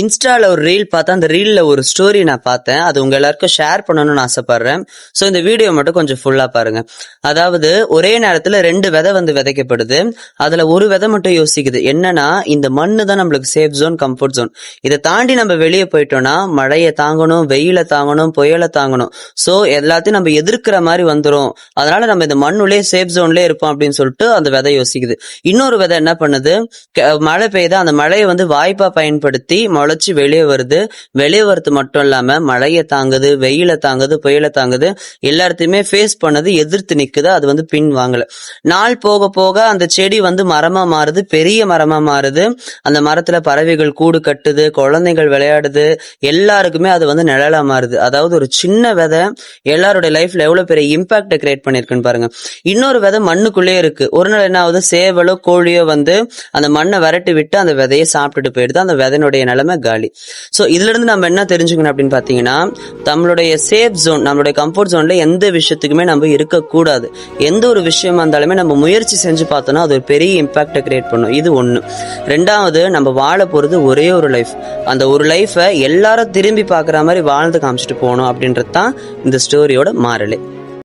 இன்ஸ்டால ஒரு ரீல் பார்த்தேன். அந்த ரீல்ல ஒரு ஸ்டோரி நான் பார்த்தேன். அது உங்க எல்லாருக்கும் ஷேர் பண்ணணும்னு ஆசைப்படுறேன். ஸோ இந்த வீடியோ மட்டும் கொஞ்சம் ஃபுல்லா பாருங்க. அதாவது ஒரே நேரத்துல 2 விதை விதைக்கப்படுது. அதுல ஒரு விதை மட்டும் யோசிக்குது. என்னன்னா, இந்த மண்ணு தான் நம்மளுக்கு சேஃப் ஜோன், கம்ஃபர்ட் ஜோன். இதை தாண்டி நம்ம வெளியே போயிட்டோம்னா மழையை தாங்கணும், வெயில தாங்கணும், புயலை தாங்கணும். ஸோ எல்லாத்தையும் நம்ம எதிர்க்கிற மாதிரி வந்துரும். அதனால நம்ம இந்த மண்ணுலயே சேஃப் ஜோன்லயே இருப்போம் அப்படின்னு சொல்லிட்டு அந்த விதை யோசிக்குது. இன்னொரு விதை என்ன பண்ணுது, மழை பெய்யுது. அந்த மழையை வாய்ப்பா பயன்படுத்தி முளைச்சு வெளியே வருது. வெளியே வரது மட்டும் இல்லாம மழையை தாங்குது, வெயில தாங்குது, புயலை தாங்குது. எல்லாத்தையுமே ஃபேஸ் பண்ணது, எதிர்த்து நிக்குது. அது பின் வாங்கல. நாள் போக போக அந்த செடி மரமா மாறுது, பெரிய மரமா மாறுது. அந்த மரத்துல பறவைகள் கூடு கட்டுது, குழந்தைகள் விளையாடுது. எல்லாருக்குமே அது நிழலா மாறுது. அதாவது ஒரு சின்ன விதை எல்லாருடைய லைஃப்ல எவ்வளவு பெரிய இம்பாக்ட கிரியேட் பண்ணிருக்குன்னு பாருங்க. இன்னொரு விதை மண்ணுக்குள்ளே இருக்கு. ஒரு நாள் என்ன ஆகுது, சேவலோ கோழியோ அந்த மண்ணை விரட்டி விட்டு அந்த விதையை சாப்பிட்டுட்டு போயிடுது. அந்த விதையினுடைய நிலைமை காலி. சோ இதுல இருந்து நம்ம என்ன தெரிஞ்சுக்கணும் அப்படின்னு பாத்தீங்கன்னா, நம்மளுடைய சேஃப் ஜோன், நம்மளுடைய கம்ஃபர்ட் ஜோன்ல எந்த விஷயத்துக்குமே நம்ம இருக்கக்கூடாது. எந்த ஒரு விஷயமா இருந்தாலுமே நம்ம முயற்சி செஞ்சு பார்த்தோம்னா அது ஒரு பெரிய இம்பாக்ட கிரியேட் பண்ணும். இது ஒண்ணு. ரெண்டாவது, நம்ம வாழ போறது ஒரே ஒரு லைஃப். அந்த ஒரு லைஃபை எல்லாரும் திரும்பி பாக்குற மாதிரி வாழ்ந்து காமிச்சிட்டு போகணும் அப்படின்றது தான் இந்த ஸ்டோரியோட மாறலே.